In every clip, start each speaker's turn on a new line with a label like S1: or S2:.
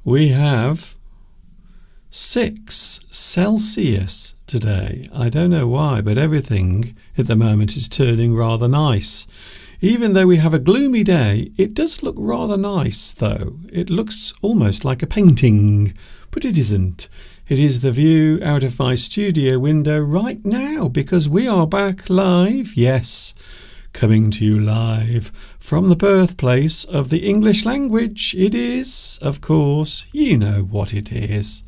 S1: we have 6 Celsius today. I don't know why, but everything at the moment is turning rather nice. Even though we have a gloomy day, it does look rather nice though. It looks almost like a painting, but it isn't. It is the view out of my studio window right now because we are back live, yes, coming to you live from the birthplace of the English language. It is, of course, you know what it is.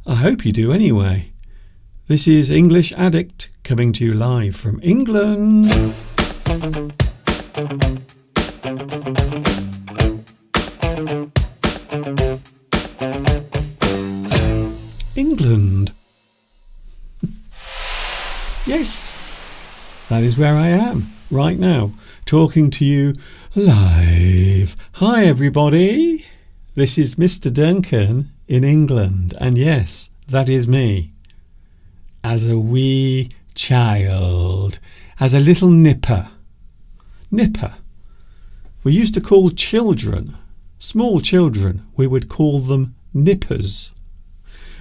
S1: I hope you do anyway. This is English Addict coming to you live from England. England. Yes, that is where I am right now, talking to you live. Hi everybody, this is Mr. Duncan in England, and yes, that is me. As a wee child, as a little nipper. We used to call children, small children, we would call them nippers.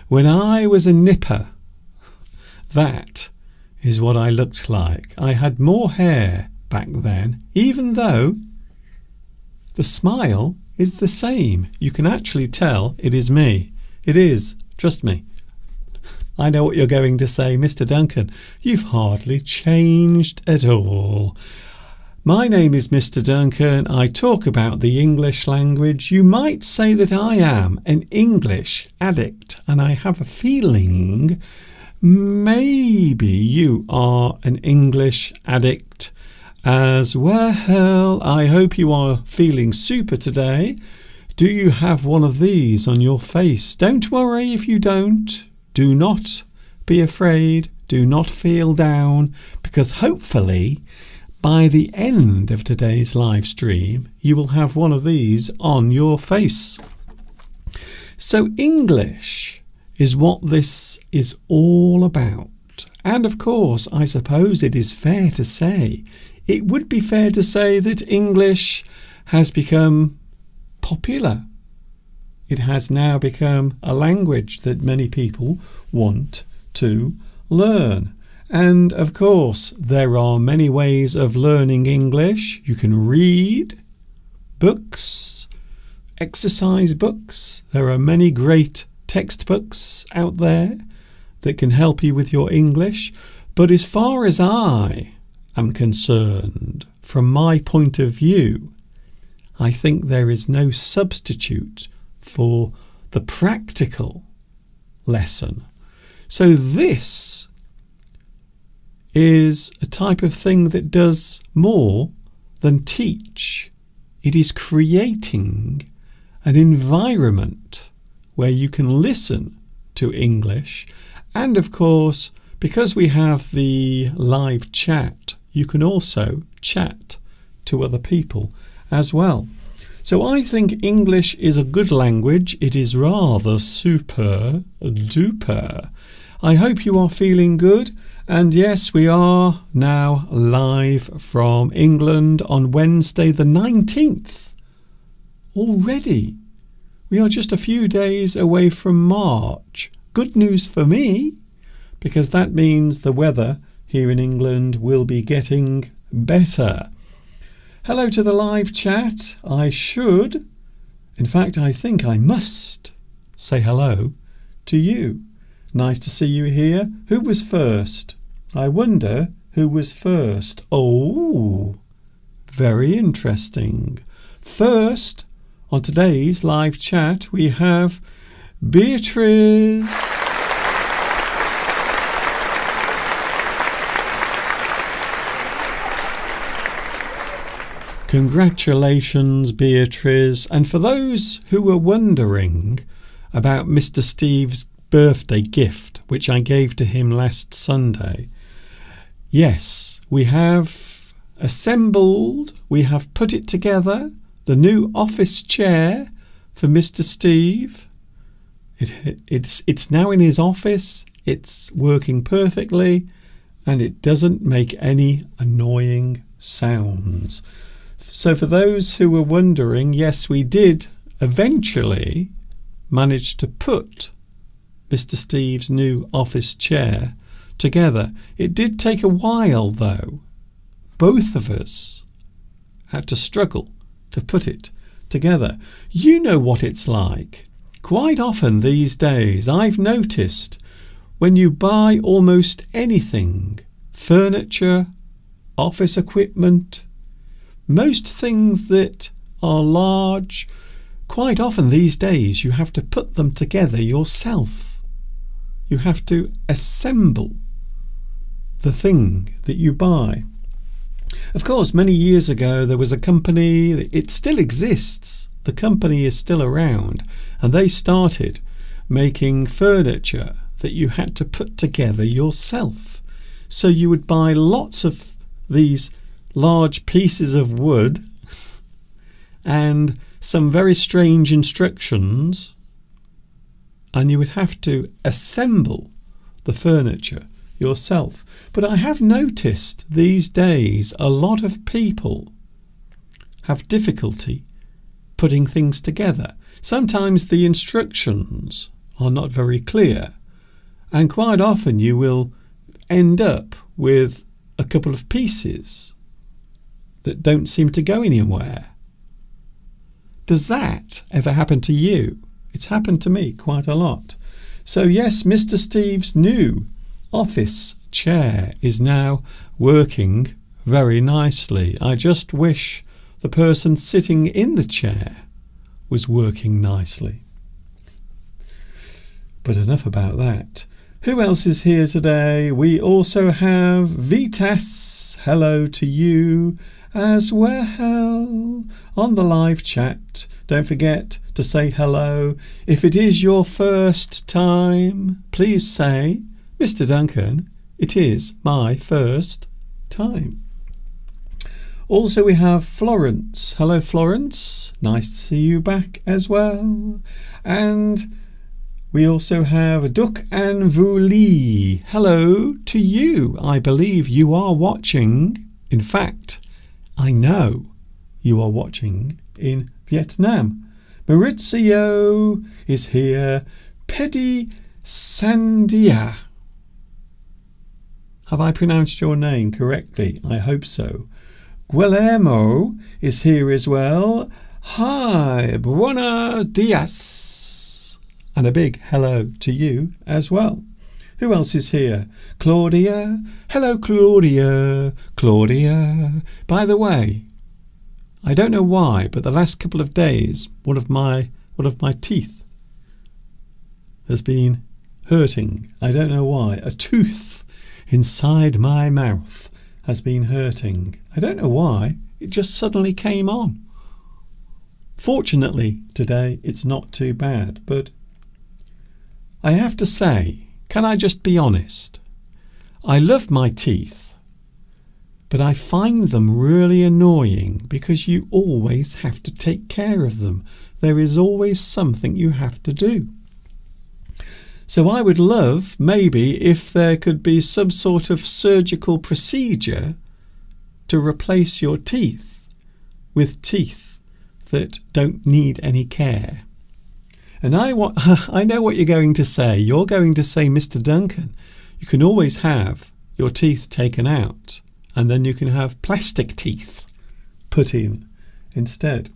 S1: When I was a nipper, that is what I looked like. I had more hair back then, even though the smile is the same. You can actually tell it is me. It is, trust me. I know what you're going to say, Mr. Duncan. You've hardly changed at all. My name is Mr. Duncan. I talk about the English language. You might say that I am an English addict, and I have a feeling maybe you are an English addict as well. I hope you are feeling super today. Do you have one of these on your face? Don't worry if you don't. Do not be afraid. Do not feel down, because hopefully by the end of today's live stream you will have one of these on your face. So English is what this is all about. And of course, I suppose it is fair to say, it would be fair to say that English has become popular. It has now become a language that many people want to learn. And of course, there are many ways of learning English. You can read books, exercise books. There are many great textbooks out there that can help you with your English. But as far as I am concerned, from my point of view, I think there is no substitute for the practical lesson. So this is a type of thing that does more than teach. It is creating an environment where you can listen to English, and of course, because we have the live chat, you can also chat to other people as well. So I think English is a good language. It is rather super duper. I hope you are feeling good. And yes, we are now live from England on Wednesday the 19th. Already. We are just a few days away from March. Good news for me, because that means the weather here in England will be getting better. Hello to the live chat. I should, in fact, I think I must say hello to you. Nice to see you here. Who was first? I wonder who was first. Oh, very interesting. First, on today's live chat, we have Beatrice. Congratulations, Beatrice. And for those who were wondering about Mr. Steve's birthday gift, which I gave to him last Sunday, yes, we have assembled, we have put it together, the new office chair for Mr. Steve. It's now in his office, it's working perfectly, and it doesn't make any annoying sounds. So for those who were wondering, yes, we did eventually managed to put Mr. Steve's new office chair together. It did take a while, though. Both of us had to struggle to put it together. You know what it's like. Quite often these days, I've noticed when you buy almost anything, furniture, office equipment, most things that are large, quite often these days you have to put them together yourself. You have to assemble the thing that you buy. Of course, many years ago there was a company, it still exists, the company is still around, and they started making furniture that you had to put together yourself. So you would buy lots of these large pieces of wood and some very strange instructions, and you would have to assemble the furniture yourself. But I have noticed these days a lot of people have difficulty putting things together. Sometimes the instructions are not very clear, and quite often you will end up with a couple of pieces that don't seem to go anywhere. Does that ever happen to you? It's happened to me quite a lot. So yes, Mr. Steve's new office chair is now working very nicely. I just wish the person sitting in the chair was working nicely. But enough about that. Who else is here today? We also have Vitas. Hello to you as well on the live chat. Don't forget to say hello. If it is your first time, please say, Mr. Duncan, it is my first time. Also we have Florence. Hello Florence. Nice to see you back as well. And we also have Duck and Vuli. Hello to you. I believe you are watching. In fact, I know you are watching in Vietnam. Maurizio is here. Pedi Sandia. Have I pronounced your name correctly? I hope so. Guillermo is here as well. Hi, buenos dias. And a big hello to you as well. Who else is here? Claudia. Hello, Claudia. Claudia. By the way, I don't know why, but the last couple of days, one of my teeth has been hurting. I don't know why. A tooth inside my mouth has been hurting. I don't know why. It just suddenly came on. Fortunately, today it's not too bad, but I have to say, can I just be honest? I love my teeth, but I find them really annoying because you always have to take care of them. There is always something you have to do. So I would love, maybe, if there could be some sort of surgical procedure to replace your teeth with teeth that don't need any care. And I know what you're going to say. You're going to say, Mr. Duncan, you can always have your teeth taken out and then you can have plastic teeth put in instead.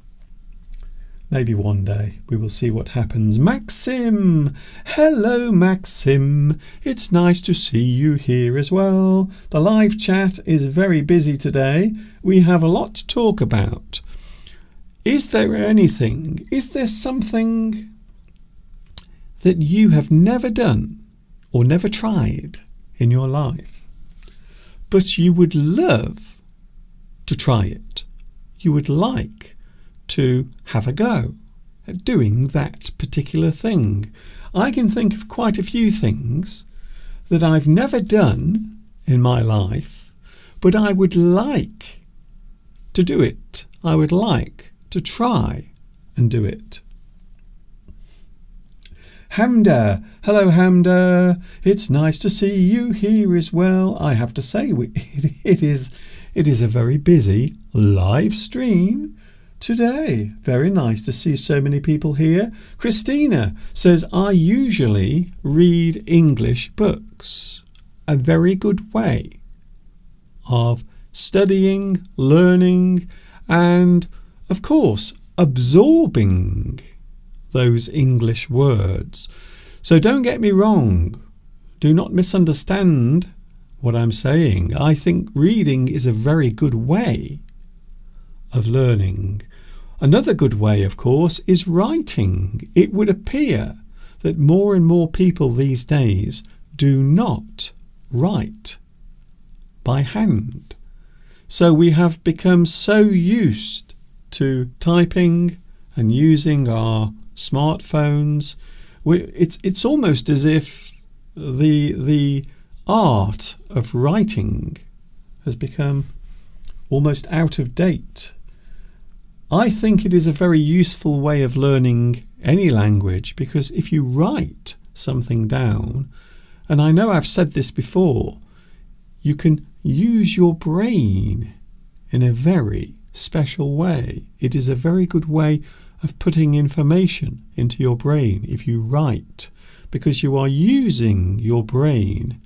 S1: Maybe one day we will see what happens. Maxim! Hello, Maxim. It's nice to see you here as well. The live chat is very busy today. We have a lot to talk about. Is there something that you have never done or never tried in your life, but you would love to try it? You would like to have a go at doing that particular thing. I can think of quite a few things that I've never done in my life, but I would like to do it. I would like to try and do it. Hamda. Hello, Hamda. It's nice to see you here as well. I have to say, it is a very busy live stream, today. Very nice to see so many people here. Christina says, I usually read English books. A very good way of studying, learning, and, of course, absorbing those English words. So don't get me wrong. Do not misunderstand what I'm saying. I think reading is a very good way of learning. Another good way, of course, is writing. It would appear that more and more people these days do not write by hand. So we have become so used to typing and using our smartphones. It's almost as if the art of writing has become almost out of date. I think it is a very useful way of learning any language, because if you write something down, and I know I've said this before, you can use your brain in a very special way. It is a very good way of putting information into your brain if you write, because you are using your brain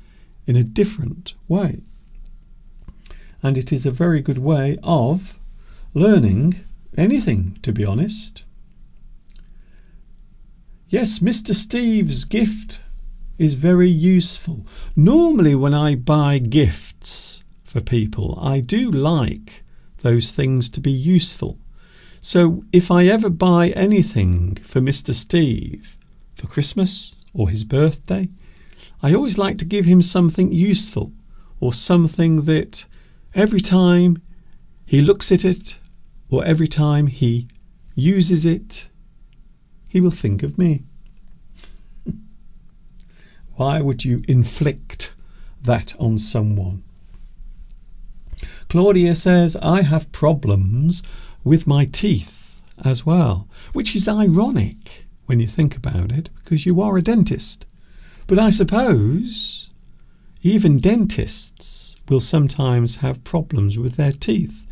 S1: in a different way. And it is a very good way of learning anything, to be honest. Yes, Mr. Steve's gift is very useful. Normally when I buy gifts for people, I do like those things to be useful. So if I ever buy anything for Mr. Steve for Christmas or his birthday, I always like to give him something useful, or something that every time he looks at it, or every time he uses it, he will think of me. Why would you inflict that on someone? Claudia says, I have problems with my teeth as well, which is ironic when you think about it, because you are a dentist. But I suppose even dentists will sometimes have problems with their teeth.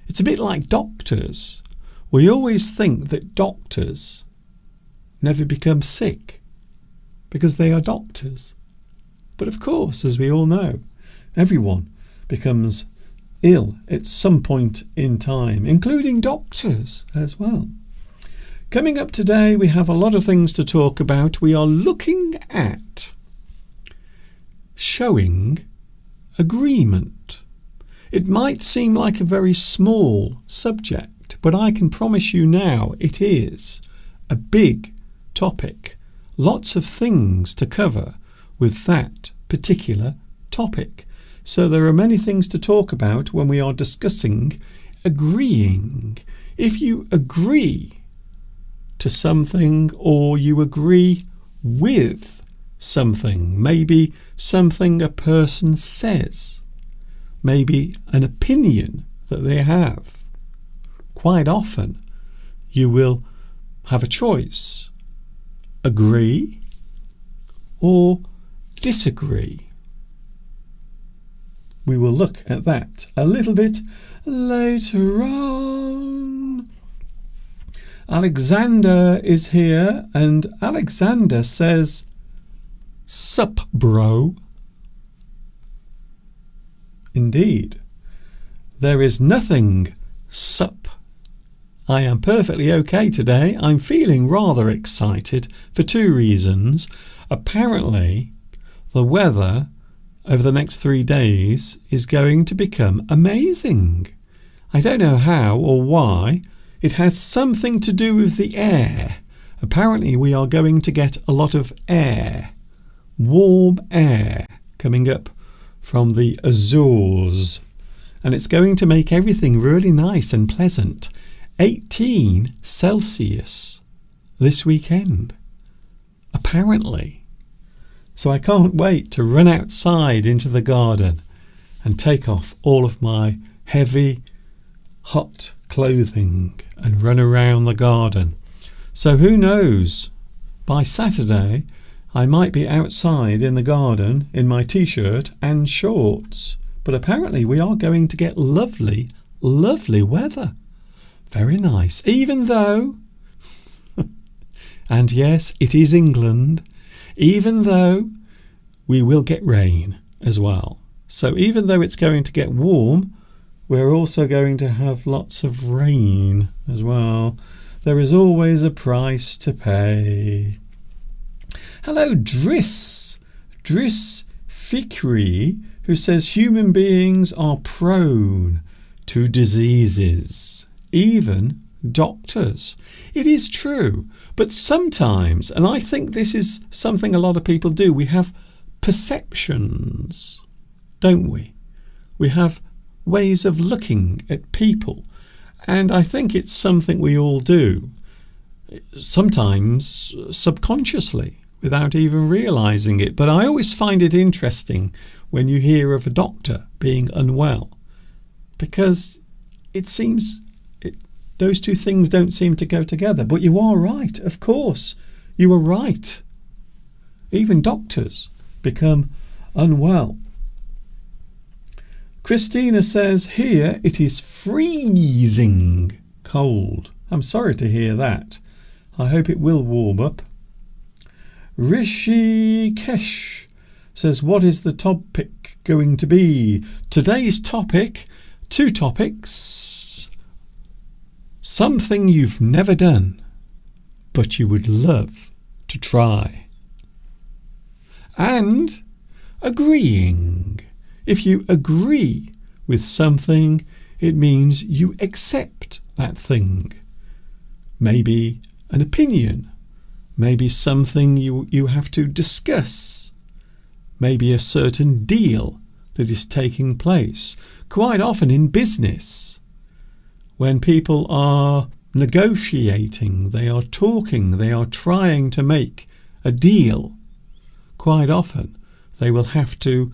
S1: It's a bit like doctors. We always think that doctors never become sick because they are doctors. But of course, as we all know, everyone becomes ill at some point in time, including doctors as well. Coming up today, we have a lot of things to talk about. We are looking at showing agreement. It might seem like a very small subject, but I can promise you now it is a big topic. Lots of things to cover with that particular topic. So there are many things to talk about when we are discussing agreeing. If you agree to something, or you agree with something, maybe something a person says, maybe an opinion that they have, quite often you will have a choice: agree or disagree. We will look at that a little bit later on. Alexander is here, and Alexander says, "Sup, bro?" Indeed, there is nothing sup. I am perfectly okay today. I'm feeling rather excited for two reasons. Apparently, the weather over the next 3 days is going to become amazing. I don't know how or why. It has something to do with the air. Apparently we are going to get a lot of air, warm air, coming up from the Azores. And it's going to make everything really nice and pleasant. 18 Celsius this weekend, apparently. So I can't wait to run outside into the garden and take off all of my heavy, hot clothing and run around the garden. So who knows, by Saturday I might be outside in the garden in my t-shirt and shorts. But apparently we are going to get lovely, lovely weather. Very nice. Even though, and yes, it is England, even though we will get rain as well. So even though it's going to get warm, we're also going to have lots of rain as well. There is always a price to pay. Hello, Driss Fikri, who says human beings are prone to diseases, even doctors. It is true, but sometimes, and I think this is something a lot of people do, we have perceptions, don't we? We have ways of looking at people, and I think it's something we all do, sometimes subconsciously, without even realising it. But I always find it interesting when you hear of a doctor being unwell, because it seems those two things don't seem to go together. But you are right, of course, you are right. Even doctors become unwell. Christina says, here it is freezing cold. I'm sorry to hear that. I hope it will warm up. Rishi Kesh says, what is the topic going to be? Today's topic, 2 topics. Something you've never done, but you would love to try. And agreeing. If you agree with something, it means you accept that thing. Maybe an opinion, maybe something you have to discuss, maybe a certain deal that is taking place. Quite often in business, when people are negotiating, they are talking, they are trying to make a deal, quite often they will have to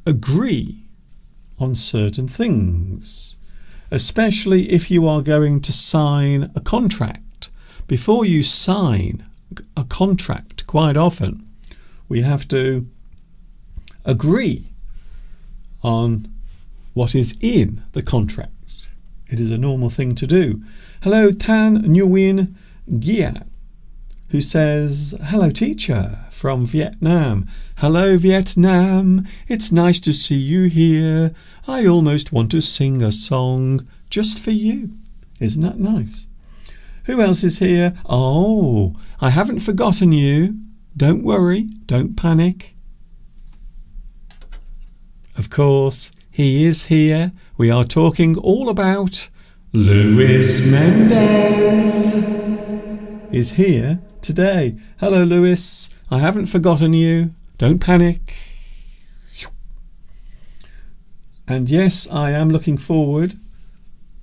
S1: agree on certain things, especially if you are going to sign a contract. Before you sign a contract, quite often we have to agree on what is in the contract. It is a normal thing to do. Hello, Tan Nguyen Gia, who says, hello teacher from Vietnam. Hello Vietnam, it's nice to see you here. I almost want to sing a song just for you. Isn't that nice? Who else is here? Oh, I haven't forgotten you. Don't worry, don't panic. Of course, he is here. We are talking all about Luis Mendez is here today. Hello, Luis. I haven't forgotten you. Don't panic. And yes, I am looking forward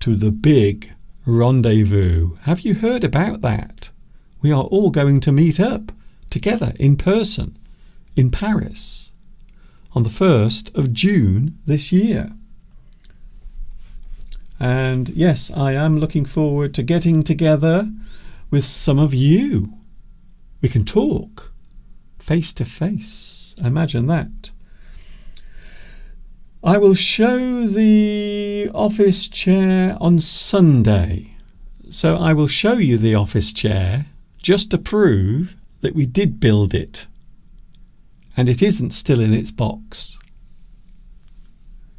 S1: to the big rendezvous. Have you heard about that? We are all going to meet up together in person in Paris on the 1st of June this year. And yes, I am looking forward to getting together with some of you. We can talk face to face. Imagine that. I will show the office chair on Sunday. So I will show you the office chair just to prove that we did build it. And it isn't still in its box.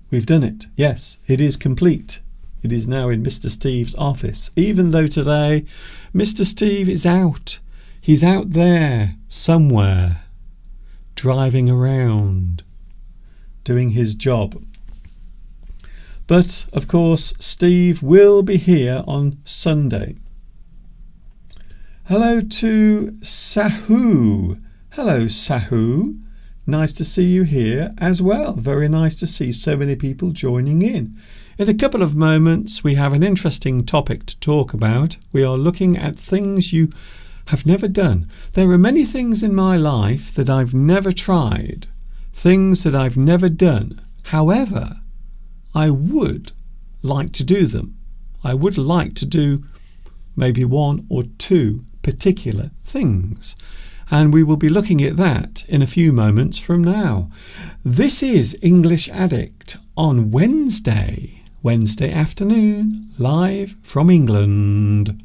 S1: We've done it. Yes, it is complete. It is now in Mr. Steve's office. Even though today Mr. Steve is out. He's out there somewhere, driving around, doing his job. But, of course, Steve will be here on Sunday. Hello to Sahu. Hello, Sahu. Nice to see you here as well. Very nice to see so many people joining in. In a couple of moments, we have an interesting topic to talk about. We are looking at things you have never done. There are many things in my life that I've never tried, things that I've never done. However, I would like to do them. I would like to do maybe 1 or 2 particular things. And we will be looking at that in a few moments from now. This is English Addict on Wednesday. Wednesday afternoon, live from England.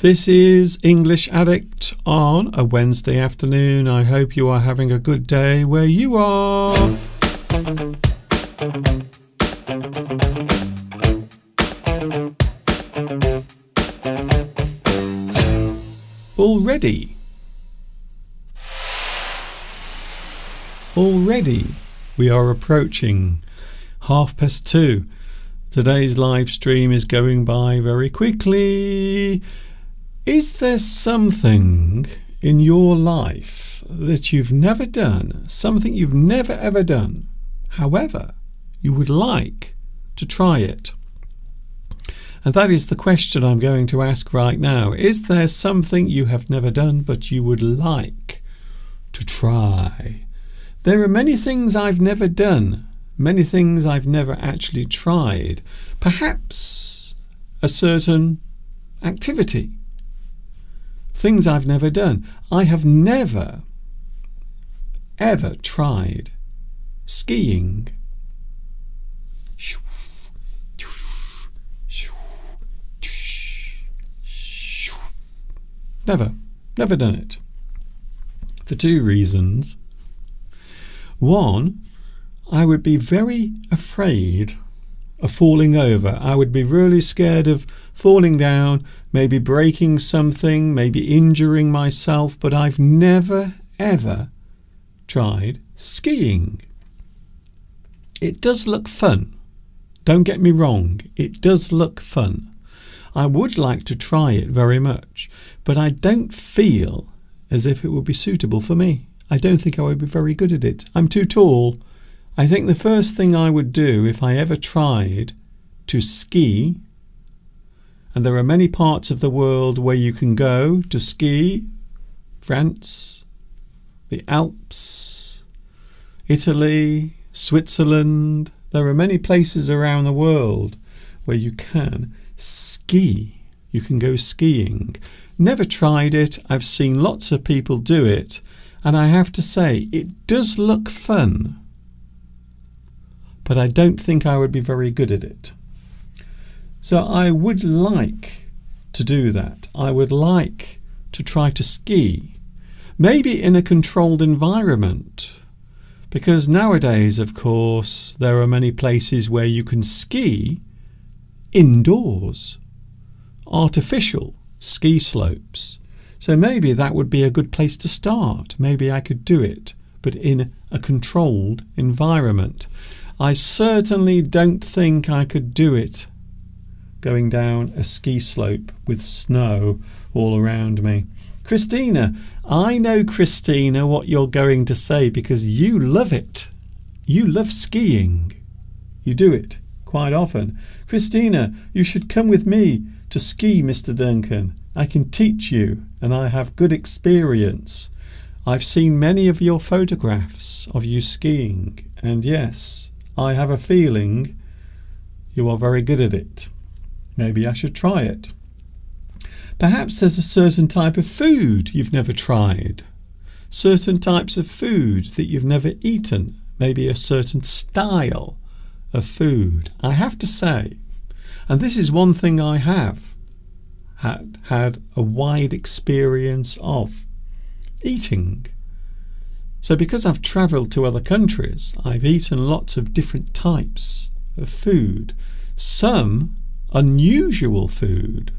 S1: This is English Addict on a Wednesday afternoon. I hope you are having a good day where you are. Already we are approaching 2:30. Today's live stream is going by very quickly. Is there something in your life that you've never done, something you've never ever done, however, you would like to try it? And that is the question I'm going to ask right now. Is there something you have never done but you would like to try? There are many things I've never done, many things I've never actually tried. Perhaps a certain activity. Things I've never done. I have never, ever tried skiing. Never done it. For two reasons. One, I would be very afraid of falling over. I would be really scared of falling down, maybe breaking something, maybe injuring myself, but I've never ever tried skiing. It does look fun. Don't get me wrong, it does look fun. I would like to try it very much, but I don't feel as if it would be suitable for me. I don't think I would be very good at it. I'm too tall. I think the first thing I would do if I ever tried to ski, and there are many parts of the world where you can go to ski, France, the Alps, Italy, Switzerland. There are many places around the world where you can ski. You can go skiing. Never tried it. I've seen lots of people do it, and I have to say it does look fun. But I don't think I would be very good at it. So I would like to do that. I would like to try to ski, maybe in a controlled environment, because nowadays, of course, there are many places where you can ski indoors, artificial ski slopes. So maybe that would be a good place to start. Maybe I could do it, but in a controlled environment. I certainly don't think I could do it going down a ski slope with snow all around me. Christina, I know, Christina, what you're going to say because you love it. You love skiing. You do it quite often. Christina, you should come with me to ski, Mr. Duncan. I can teach you and I have good experience. I've seen many of your photographs of you skiing, and yes, I have a feeling you are very good at it. Maybe I should try it. Perhaps there's a certain type of food you've never tried. Certain types of food that you've never eaten. Maybe a certain style of food. I have to say, and this is one thing I have had a wide experience of, eating. So because I've travelled to other countries, I've eaten lots of different types of food, some unusual food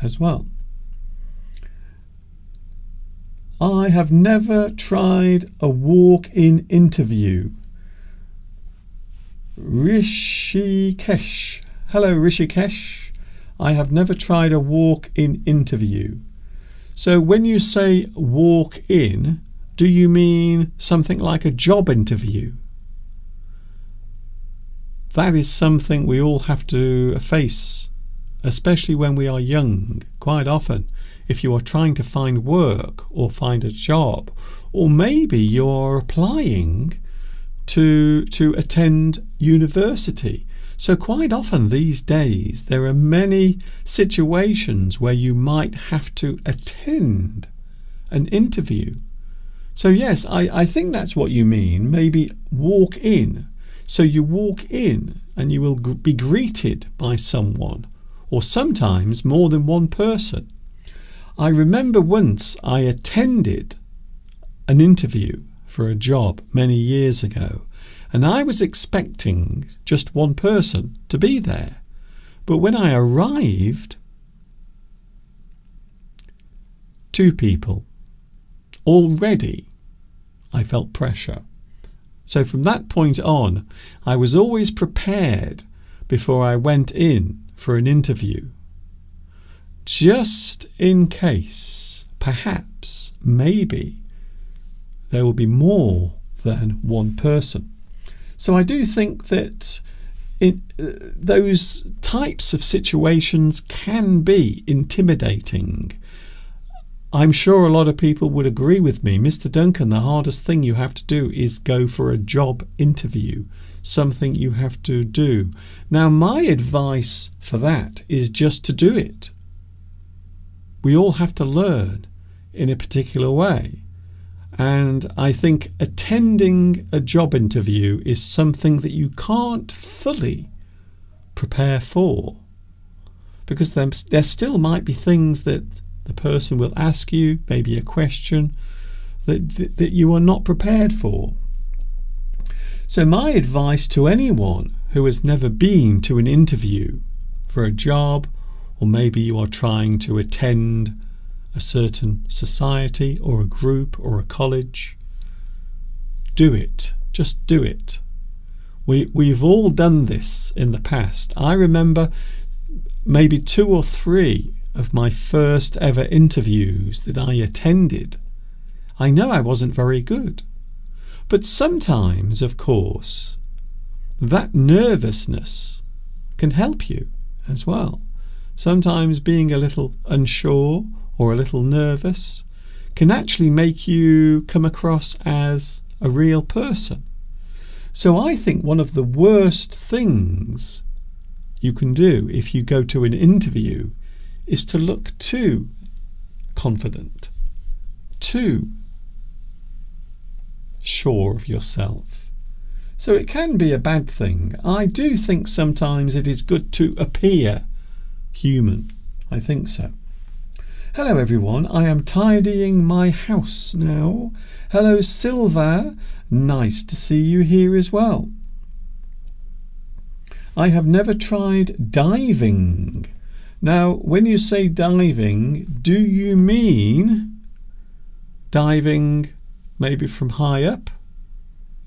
S1: as well. I have never tried a walk-in interview. Rishikesh. Hello, Rishikesh. I have never tried a walk-in interview. So when you say walk-in, do you mean something like a job interview? That is something we all have to face, especially when we are young. Quite often, if you are trying to find work or find a job, or maybe you're applying to attend university. So quite often these days there are many situations where you might have to attend an interview. So yes, I think that's what you mean. Maybe walk in. So you walk in and you will be greeted by someone, or sometimes more than one person. I remember once I attended an interview for a job many years ago, and I was expecting just one person to be there. But when I arrived, 2 people. Already I felt pressure. So from that point on, I was always prepared before I went in for an interview, just in case, perhaps, maybe, there will be more than one person. So I do think that those types of situations can be intimidating. I'm sure a lot of people would agree with me. Mr. Duncan, the hardest thing you have to do is go for a job interview, something you have to do. Now, my advice for that is just to do it. We all have to learn in a particular way. And I think attending a job interview is something that you can't fully prepare for, because there still might be things that the person will ask you, maybe a question that you are not prepared for. So my advice to anyone who has never been to an interview for a job, or maybe you are trying to attend a certain society or a group or a college, do it. Just do it. We've all done this in the past. I remember maybe 2 or 3 of my first ever interviews that I attended. I know I wasn't very good, but sometimes, of course, that nervousness can help you as well. Sometimes being a little unsure or a little nervous can actually make you come across as a real person. So I think one of the worst things you can do if you go to an interview is to look too confident, too sure of yourself. So it can be a bad thing. I do think sometimes it is good to appear human. I think so. Hello everyone, I am tidying my house now. Hello Silva, nice to see you here as well. I have never tried diving. Now, when you say diving, do you mean diving maybe from high up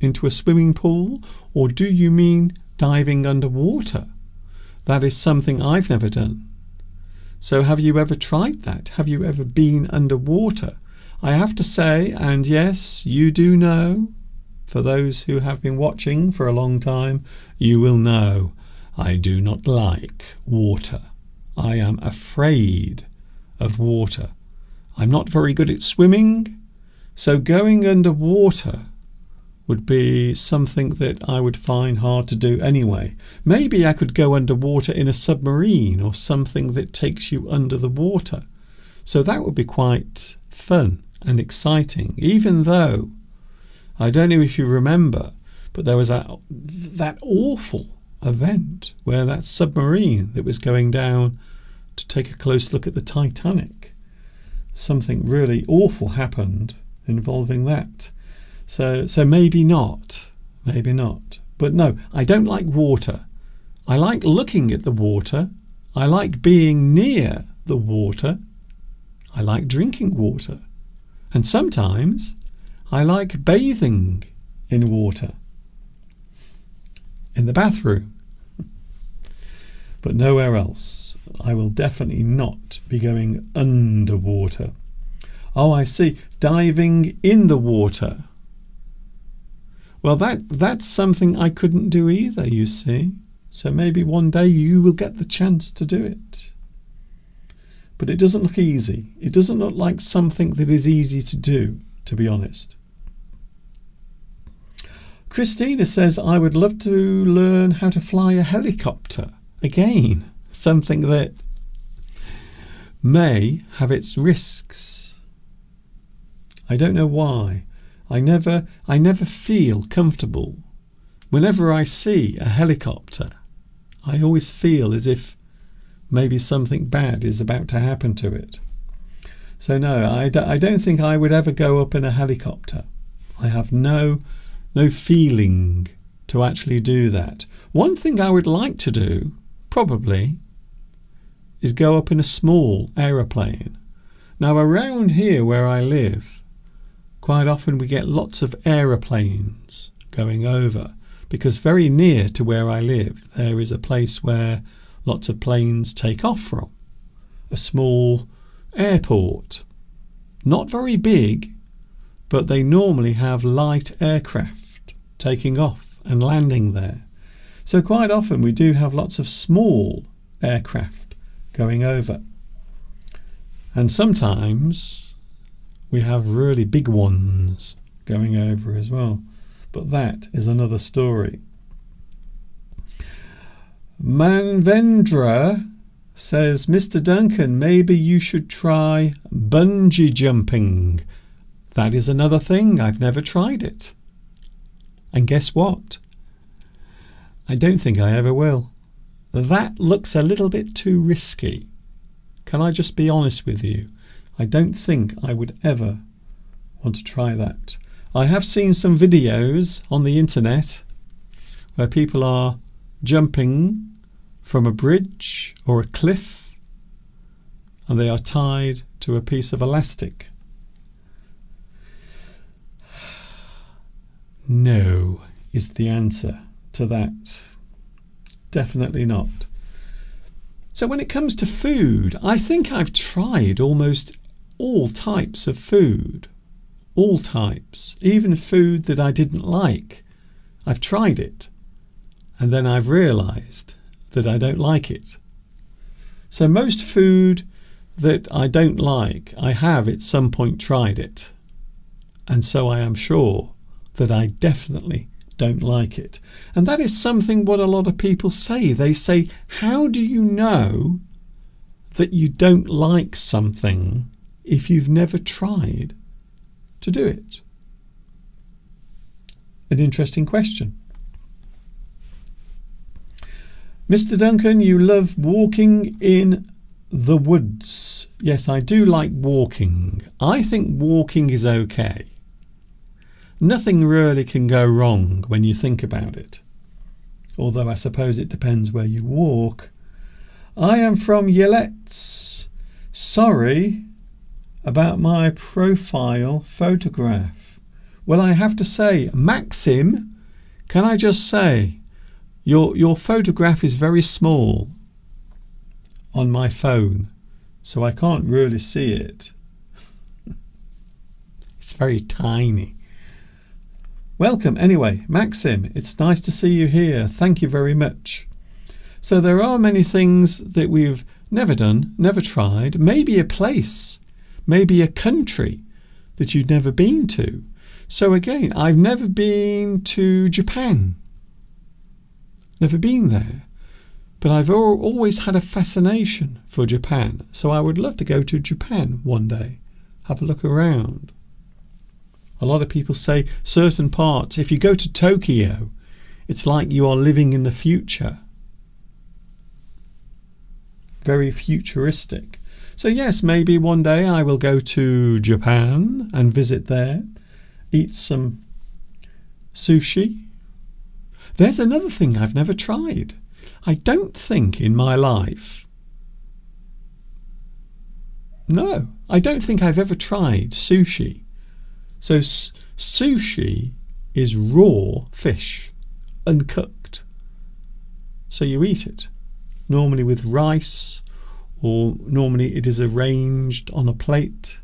S1: into a swimming pool, or do you mean diving underwater? That is something I've never done. So have you ever tried that? Have you ever been underwater? I have to say, and yes, you do know, for those who have been watching for a long time, you will know I do not like water. I am afraid of water. I'm not very good at swimming, so going underwater would be something that I would find hard to do anyway. Maybe I could go underwater in a submarine or something that takes you under the water. So that would be quite fun and exciting, even though, I don't know if you remember, but there was that awful event where that submarine that was going down to take a close look at the Titanic. Something really awful happened involving that. So maybe not. Maybe not. But no, I don't like water. I like looking at the water. I like being near the water. I like drinking water. And sometimes I like bathing in water. In the bathroom. But nowhere else. I will definitely not be going underwater. Oh, I see. Diving in the water. Well, that's something I couldn't do either, you see. So maybe one day you will get the chance to do it. But it doesn't look easy. It doesn't look like something that is easy to do, to be honest. Christina says, I would love to learn how to fly a helicopter. Again, something that may have its risks. I don't know why. I never feel comfortable. Whenever I see a helicopter, I always feel as if maybe something bad is about to happen to it. So no, I don't think I would ever go up in a helicopter. I have no feeling to actually do that. One thing I would like to do, probably, is go up in a small aeroplane. Now around here where I live, quite often we get lots of aeroplanes going over, because very near to where I live there is a place where lots of planes take off from. A small airport. Not very big, but they normally have light aircraft taking off and landing there. So quite often we do have lots of small aircraft going over. And sometimes we have really big ones going over as well. But that is another story. Manvendra says, Mr. Duncan, maybe you should try bungee jumping. That is another thing. I've never tried it. And guess what? I don't think I ever will. That looks a little bit too risky. Can I just be honest with you? I don't think I would ever want to try that. I have seen some videos on the internet where people are jumping from a bridge or a cliff and they are tied to a piece of elastic. No is the answer to that. Definitely not. So when it comes to food, I think I've tried almost all types of food. All types. Even food that I didn't like. I've tried it. And then I've realised that I don't like it. So most food that I don't like, I have at some point tried it. And so I am sure that I definitely don't like it. And that is something what a lot of people say. They say, how do you know that you don't like something if you've never tried to do it? An interesting question. Mr. Duncan, you love walking in the woods. Yes, I do like walking. I think walking is okay. Nothing really can go wrong when you think about it. Although I suppose it depends where you walk. I am from Yelets. Sorry about my profile photograph. Well, I have to say, Maxim, can I just say, your photograph is very small on my phone, so I can't really see it. It's very tiny. Welcome anyway, Maxim. It's nice to see you here. Thank you very much. So there are many things that we've never done, never tried. Maybe a place, maybe a country that you've never been to. So again, I've never been to Japan. Never been there. But I've always had a fascination for Japan. So I would love to go to Japan one day. Have a look around. A lot of people say certain parts, if you go to Tokyo, it's like you are living in the future. Very futuristic. So yes, maybe one day I will go to Japan and visit there, eat some Sushi. There's another thing I've never tried. I don't think in my life. No, I don't think I've ever tried sushi. So sushi is raw fish, uncooked. So you eat it, normally with rice, or normally it is arranged on a plate.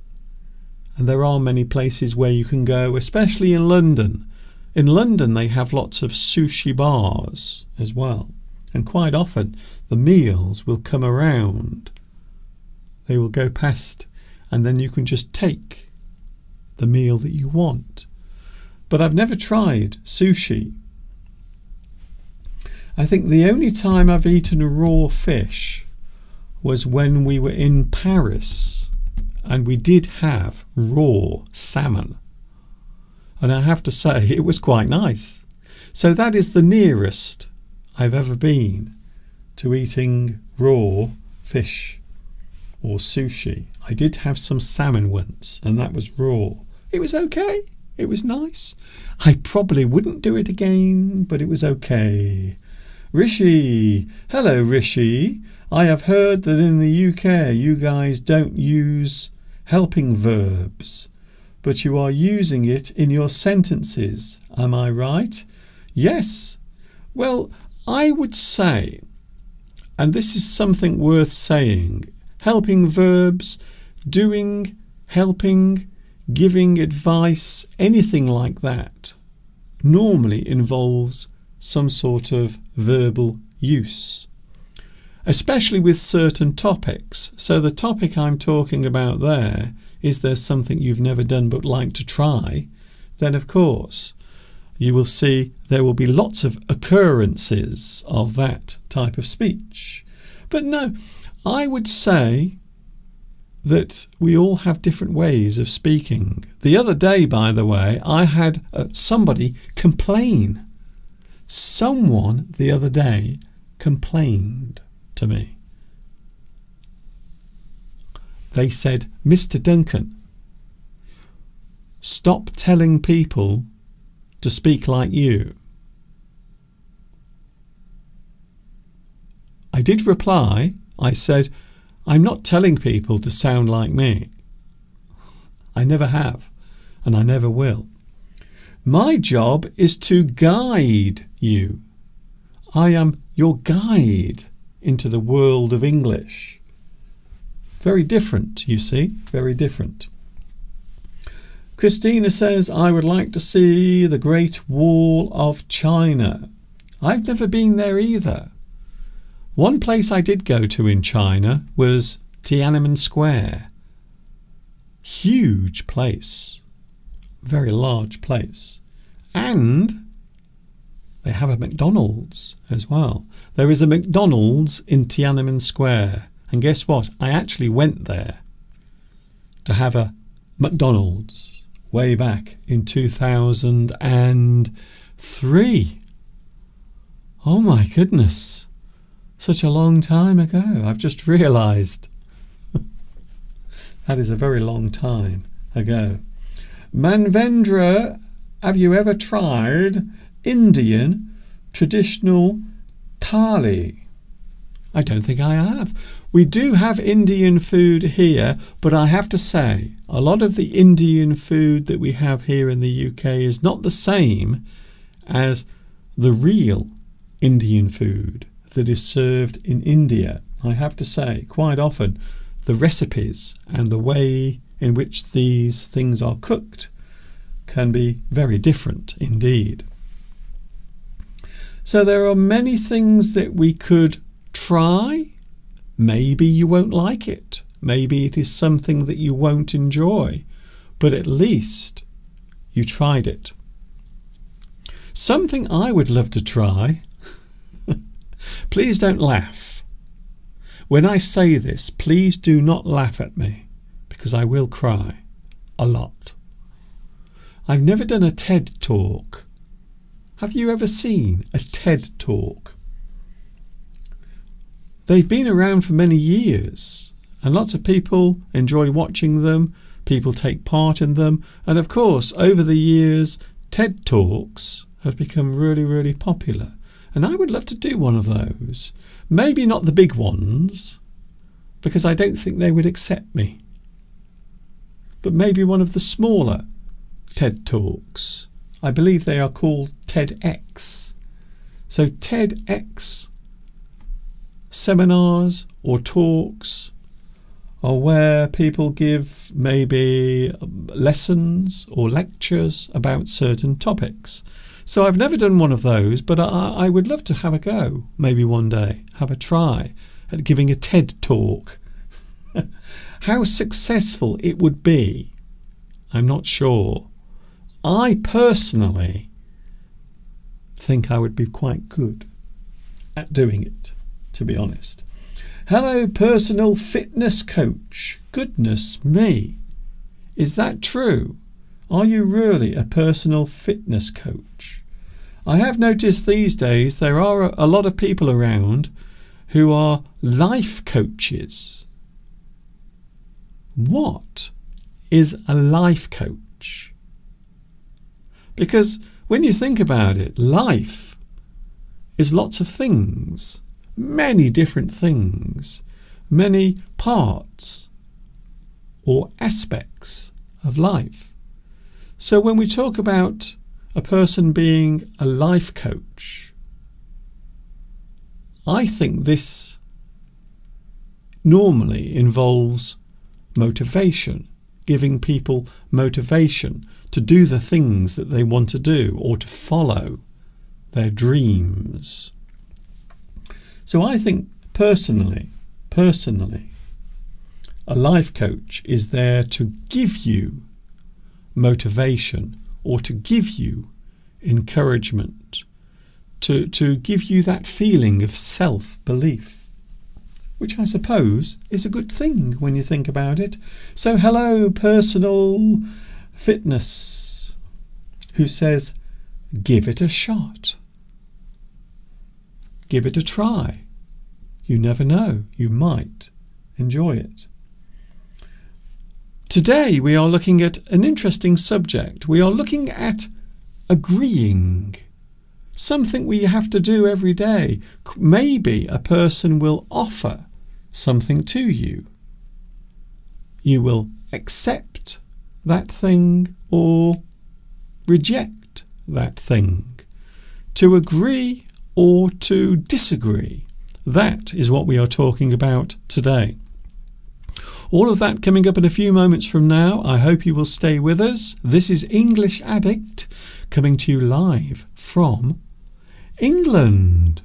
S1: And there are many places where you can go, especially in London. In London they have lots of sushi bars as well. And quite often the meals will come around. They will go past and then you can just take the meal that you want. But I've never tried sushi. I think the only time I've eaten raw fish was when we were in Paris and we did have raw salmon. And I have to say it was quite nice. So that is the nearest I've ever been to eating raw fish or sushi. I did have some salmon once and that was raw. It was okay. It was nice. I probably wouldn't do it again, but it was okay. Rishi. Hello, Rishi. I have heard that in the UK you guys don't use helping verbs, but you are using it in your sentences. Am I right? Yes. Well, I would say, and this is something worth saying, helping verbs, doing, helping, giving advice, anything like that, normally involves some sort of verbal use, especially with certain topics. So the topic I'm talking about there is there's something you've never done but like to try, then of course you will see there will be lots of occurrences of that type of speech. But no, I would say that we all have different ways of speaking. The other day, by the way, I had somebody complain. Someone the other day complained to me. They said, Mr. Duncan, stop telling people to speak like you. I did reply. I said, I'm not telling people to sound like me. I never have, and I never will. My job is to guide you. I am your guide into the world of English. Very different, you see, very different. Christina says, I would like to see the Great Wall of China. I've never been there either. One place I did go to in China was Tiananmen Square. Huge place. Very large place. And they have a McDonald's as well. There is a McDonald's in Tiananmen Square. And guess what? I actually went there to have a McDonald's way back in 2003. Oh my goodness. Such a long time ago. I've just realised. That is a very long time ago. Manvendra, have you ever tried Indian traditional thali? I don't think I have. We do have Indian food here, but I have to say, a lot of the Indian food that we have here in the UK is not the same as the real Indian food that is served in India. I have to say, quite often, the recipes and the way in which these things are cooked can be very different indeed. So there are many things that we could try. Maybe you won't like it. Maybe it is something that you won't enjoy. But at least you tried it. Something I would love to try. Please don't laugh. When I say this, please do not laugh at me, because I will cry a lot. I've never done a TED Talk. Have you ever seen a TED Talk? They've been around for many years, and lots of people enjoy watching them. People take part in them. And of course, over the years, TED Talks have become really, really popular. And I would love to do one of those. Maybe not the big ones, because I don't think they would accept me. But maybe one of the smaller TED Talks. I believe they are called TEDx. So TEDx seminars or talks are where people give maybe lessons or lectures about certain topics. So I've never done one of those, but I would love to have a go, maybe one day, have a try at giving a TED Talk. How successful it would be, I'm not sure. I personally think I would be quite good at doing it, to be honest. Hello, personal fitness coach. Goodness me. Is that true? Are you really a personal fitness coach? I have noticed these days there are a lot of people around who are life coaches. What is a life coach? Because when you think about it, life is lots of things, many different things, many parts or aspects of life. So when we talk about a person being a life coach, I think this normally involves motivation, giving people motivation to do the things that they want to do or to follow their dreams. So I think personally, a life coach is there to give you motivation or to give you encouragement, to give you that feeling of self-belief, which I suppose is a good thing when you think about it. So hello, personal fitness, who says, give it a shot. Give it a try. You never know, you might enjoy it. Today we are looking at an interesting subject. We are looking at agreeing. Something we have to do every day. Maybe a person will offer something to you. You will accept that thing or reject that thing. To agree or to disagree. That is what we are talking about today. All of that coming up in a few moments from now. I hope you will stay with us. This is English Addict coming to you live from England.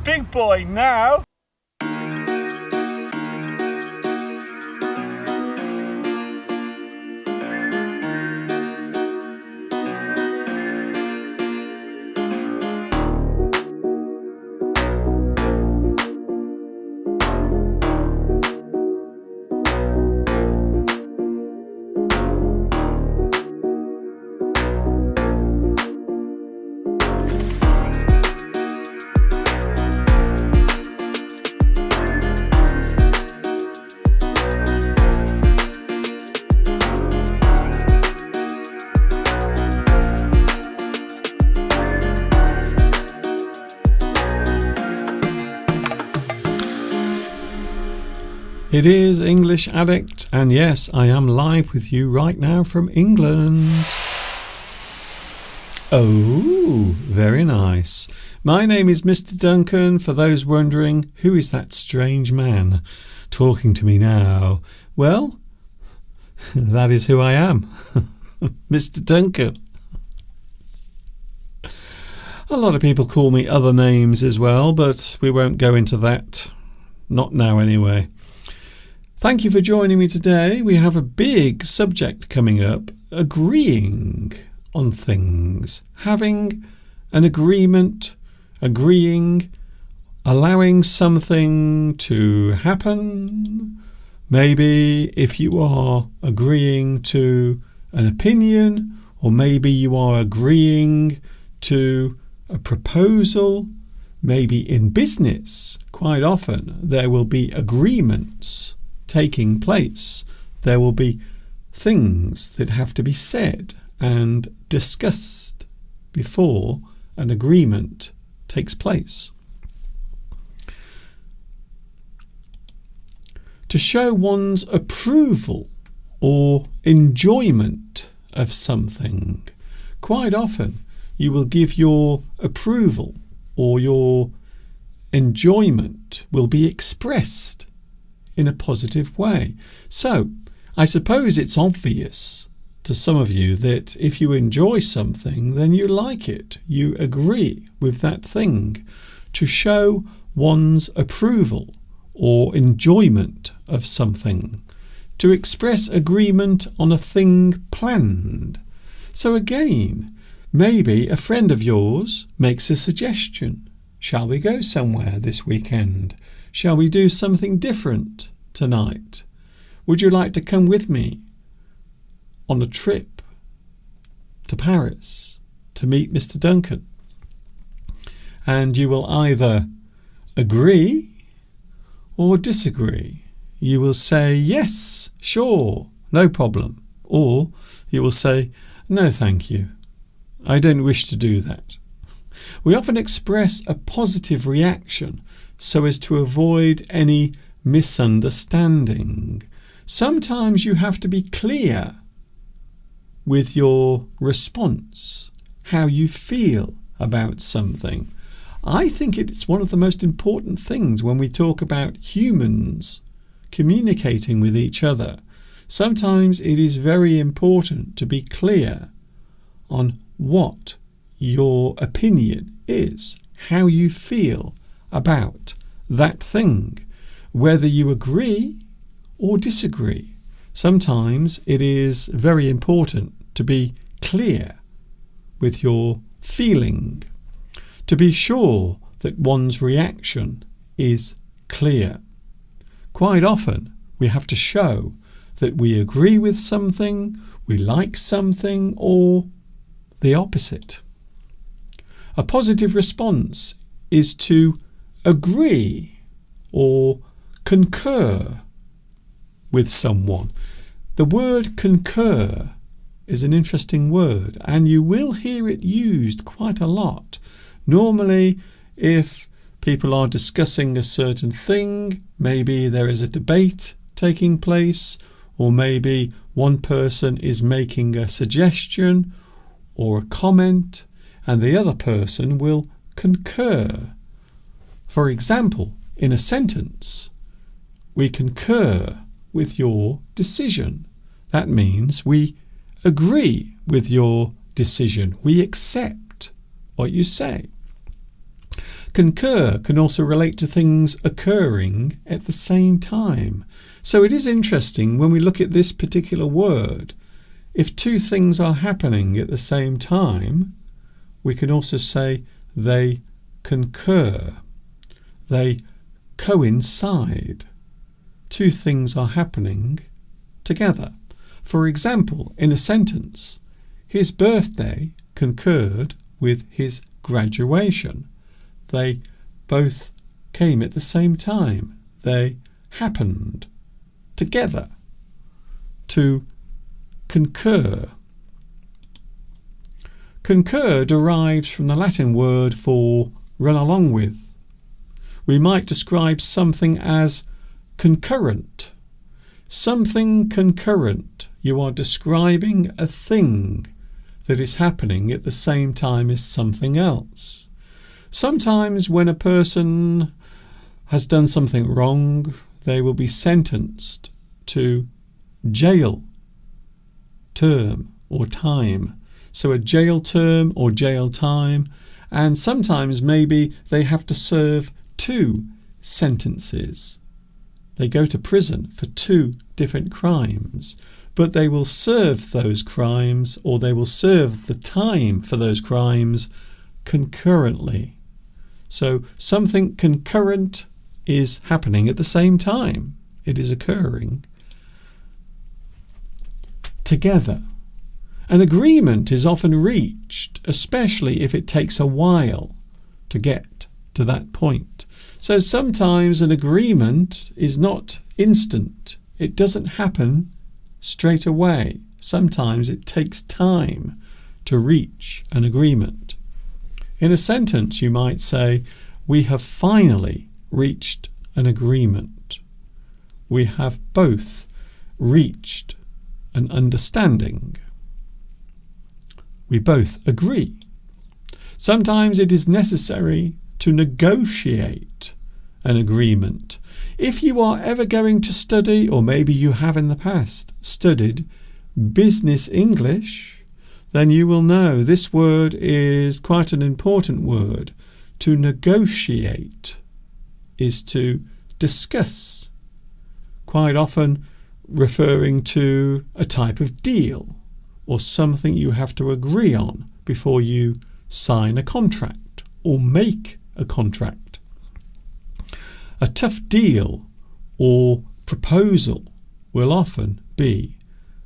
S2: big boy now.
S1: It is English Addict, and yes, I am live with you right now from England. Oh, very nice. My name is Mr. Duncan. For those wondering, who is that strange man talking to me now? Well, that is who I am, Mr. Duncan. A lot of people call me other names as well, but we won't go into that. Not now anyway. Thank you for joining me today. We have a big subject coming up, agreeing on things, having an agreement, agreeing, allowing something to happen. Maybe if you are agreeing to an opinion, or maybe you are agreeing to a proposal, maybe in business, quite often there will be agreements taking place. There will be things that have to be said and discussed before an agreement takes place. To show one's approval or enjoyment of something, quite often you will give your approval or your enjoyment will be expressed in a positive way. So, I suppose it's obvious to some of you that if you enjoy something, then you like it. You agree with that thing. To show one's approval or enjoyment of something. To express agreement on a thing planned. So again, maybe a friend of yours makes a suggestion. Shall we go somewhere this weekend? Shall we do something different tonight? Would you like to come with me on a trip to Paris to meet Mr. Duncan? And you will either agree or disagree. You will say, yes, sure, no problem. Or you will say, no, thank you. I don't wish to do that. We often express a positive reaction so as to avoid any misunderstanding. Sometimes you have to be clear with your response, how you feel about something. I think it's one of the most important things when we talk about humans communicating with each other. Sometimes it is very important to be clear on what your opinion is, how you feel about that thing, whether you agree or disagree. Sometimes it is very important to be clear with your feeling, to be sure that one's reaction is clear. Quite often we have to show that we agree with something, we like something, or the opposite. A positive response is to agree or concur with someone. The word concur is an interesting word, and you will hear it used quite a lot. Normally, if people are discussing a certain thing, maybe there is a debate taking place, or maybe one person is making a suggestion or a comment, and the other person will concur. For example, in a sentence, we concur with your decision. That means we agree with your decision. We accept what you say. Concur can also relate to things occurring at the same time. So it is interesting when we look at this particular word. If two things are happening at the same time, we can also say they concur. They coincide. Two things are happening together. For example, in a sentence, his birthday concurred with his graduation. They both came at the same time. They happened together. To concur. Concur derives from the Latin word for run along with. We might describe something as concurrent. Something concurrent. You are describing a thing that is happening at the same time as something else. Sometimes when a person has done something wrong, they will be sentenced to jail term or time. So a jail term or jail time, and sometimes maybe they have to serve 2 sentences. They go to prison for 2 different crimes, but they will serve those crimes, or they will serve the time for those crimes concurrently. So something concurrent is happening at the same time. It is occurring together. An agreement is often reached, especially if it takes a while to get to that point. So sometimes an agreement is not instant. It doesn't happen straight away. Sometimes it takes time to reach an agreement. In a sentence, you might say, we have finally reached an agreement. We have both reached an understanding. We both agree. Sometimes it is necessary to negotiate an agreement. If you are ever going to study, or maybe you have in the past studied business English, then you will know this word is quite an important word. To negotiate is to discuss, quite often referring to a type of deal or something you have to agree on before you sign a contract or make a contract. A tough deal or proposal will often be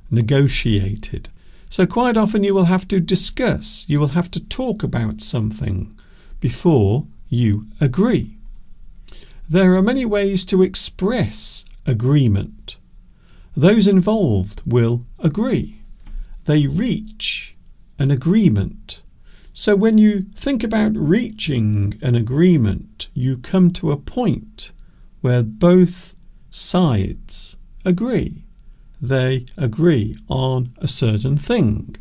S1: negotiated. So quite often you will have to discuss, you will have to talk about something before you agree. There are many ways to express agreement. Those involved will agree. They reach an agreement. So when you think about reaching an agreement, you come to a point where both sides agree. They agree on a certain thing.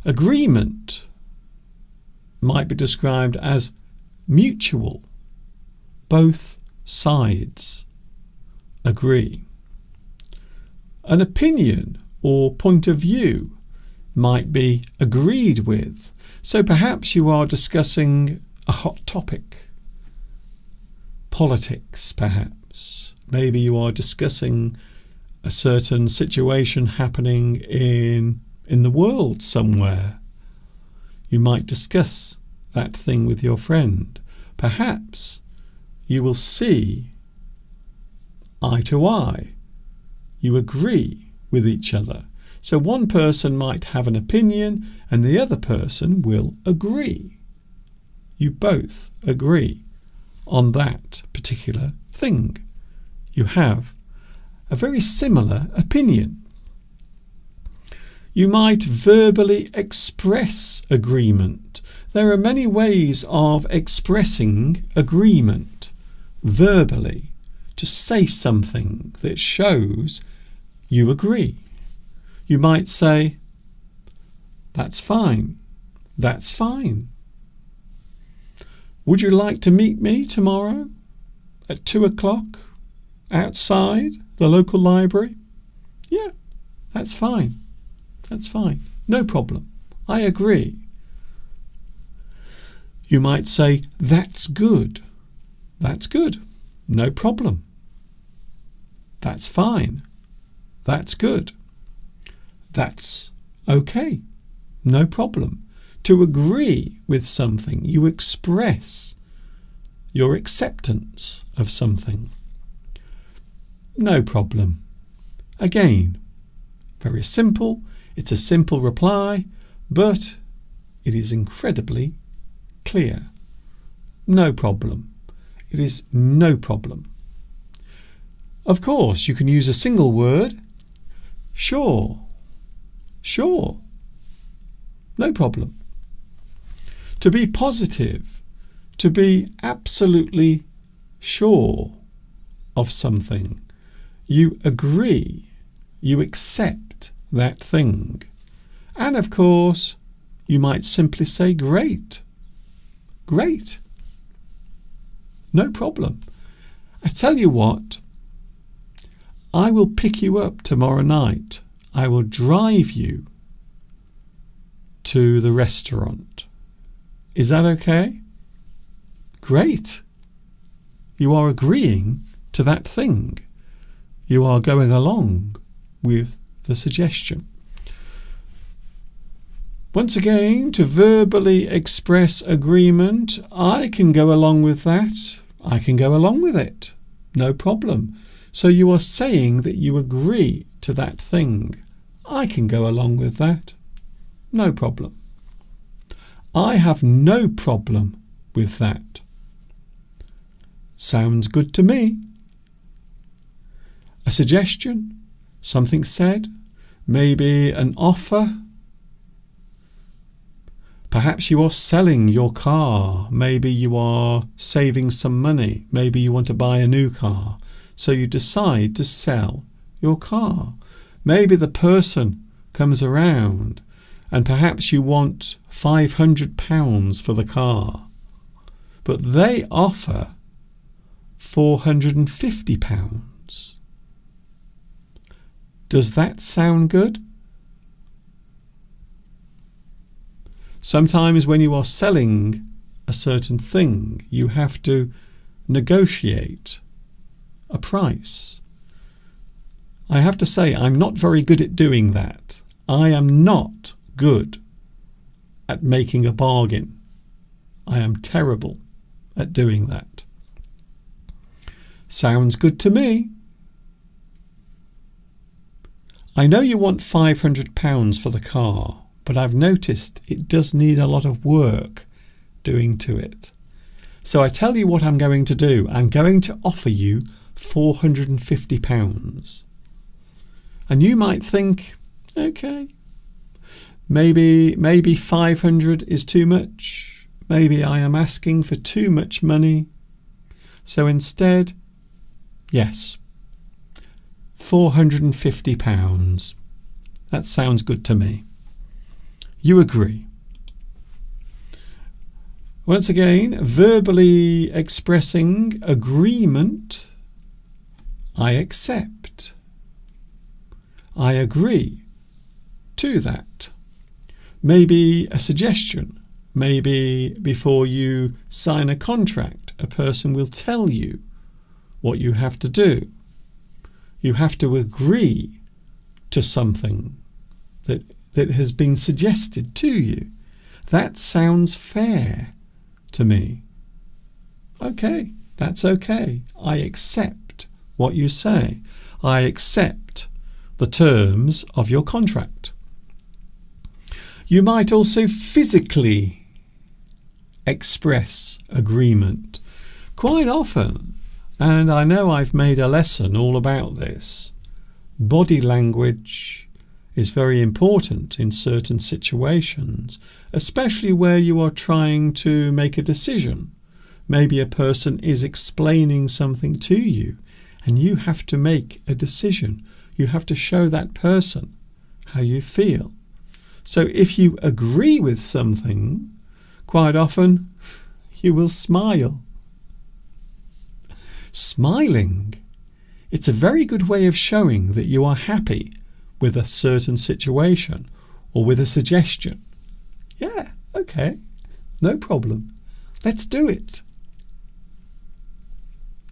S1: Agreement might be described as mutual. Both sides agree. An opinion or point of view might be agreed with. So perhaps you are discussing a hot topic. Politics, perhaps. Maybe you are discussing a certain situation happening in the world somewhere. You might discuss that thing with your friend. Perhaps you will see eye to eye. You agree with each other. So one person might have an opinion and the other person will agree. You both agree on that particular thing. You have a very similar opinion. You might verbally express agreement. There are many ways of expressing agreement verbally, to say something that shows you agree. You might say, that's fine, that's fine. Would you like to meet me tomorrow at 2 o'clock outside the local library? Yeah, that's fine. That's fine. No problem. I agree. You might say, that's good. That's good. No problem. That's fine. That's good. That's okay. No problem. To agree with something, you express your acceptance of something. No problem. Again, very simple. It's a simple reply, but it is incredibly clear. No problem. It is no problem. Of course, you can use a single word. Sure. Sure. No problem. To be positive, to be absolutely sure of something, you agree, you accept that thing. And of course, you might simply say, great. Great. No problem. I tell you what, I will pick you up tomorrow night. I will drive you to the restaurant. Is that okay? Great. You are agreeing to that thing. You are going along with the suggestion. Once again, to verbally express agreement, I can go along with that. I can go along with it. No problem. So you are saying that you agree to that thing. I can go along with that. No problem. I have no problem with that. Sounds good to me. A suggestion, something said, maybe an offer. Perhaps you are selling your car. Maybe you are saving some money. Maybe you want to buy a new car. So you decide to sell your car. Maybe the person comes around and perhaps you want £500 for the car, but they offer £450. Does that sound good? Sometimes when you are selling a certain thing, you have to negotiate a price. I have to say, I'm not very good at doing that. I am not good at making a bargain. I am terrible at doing that. Sounds good to me. I know you want £500 for the car, but I've noticed it does need a lot of work doing to it. So I tell you what I'm going to do. I'm going to offer you £450. And you might think, okay, maybe 500 is too much. Maybe I am asking for too much money. So instead, yes, £450. That sounds good to me. You agree. Once again, verbally expressing agreement. I accept. I agree to that. Maybe a suggestion. Maybe before you sign a contract, a person will tell you what you have to do. You have to agree to something that has been suggested to you. That sounds fair to me. Okay, that's okay. I accept what you say. I accept the terms of your contract. You might also physically express agreement. Quite often, and I know I've made a lesson all about this, body language is very important in certain situations, especially where you are trying to make a decision. Maybe a person is explaining something to you and you have to make a decision. You have to show that person how you feel. So if you agree with something, quite often you will smile. Smiling, it's a very good way of showing that you are happy with a certain situation or with a suggestion. Yeah, okay, no problem. Let's do it.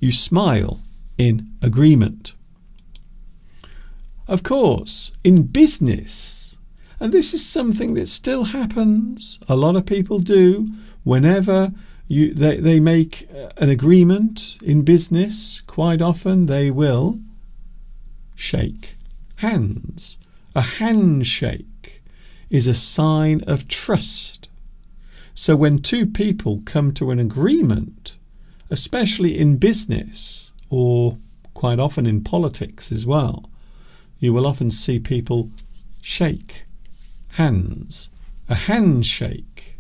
S1: You smile in agreement. Of course, in business, and this is something that still happens, a lot of people do, whenever they make an agreement in business, quite often they will shake hands. A handshake is a sign of trust. So when two people come to an agreement, especially in business or quite often in politics as well, you will often see people shake hands. A handshake.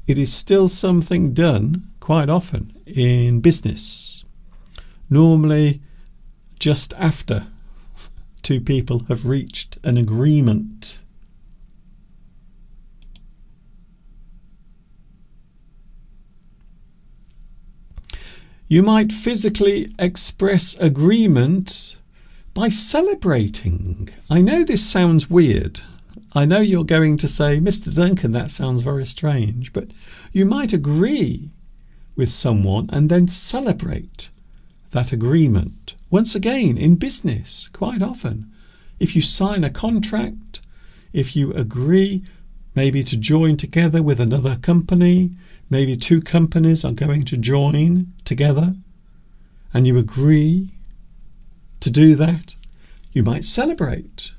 S1: It is still something done quite often in business. Normally just after two people have reached an agreement. You might physically express agreement by celebrating. I know this sounds weird. I know you're going to say, Mr. Duncan, that sounds very strange, but you might agree with someone and then celebrate that agreement. Once again, in business, quite often, if you sign a contract, if you agree maybe to join together with another company, maybe two companies are going to join together, and you agree to do that, you might celebrate.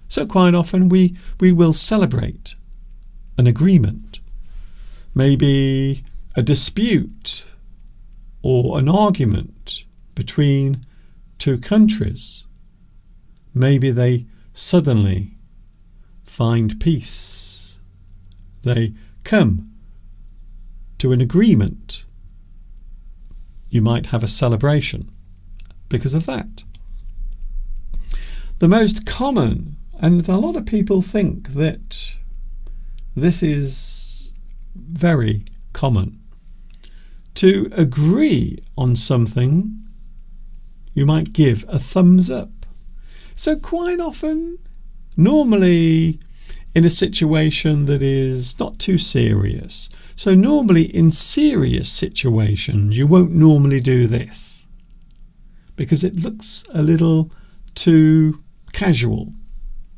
S1: So quite often we will celebrate an agreement, maybe a dispute or an argument between two countries. Maybe they suddenly find peace. They come to an agreement. You might have a celebration because of that. The most common, and a lot of people think that this is very common, to agree on something, you might give a thumbs up. So quite often, normally in a situation that is not too serious, so normally in serious situations you won't normally do this because it looks a little too casual.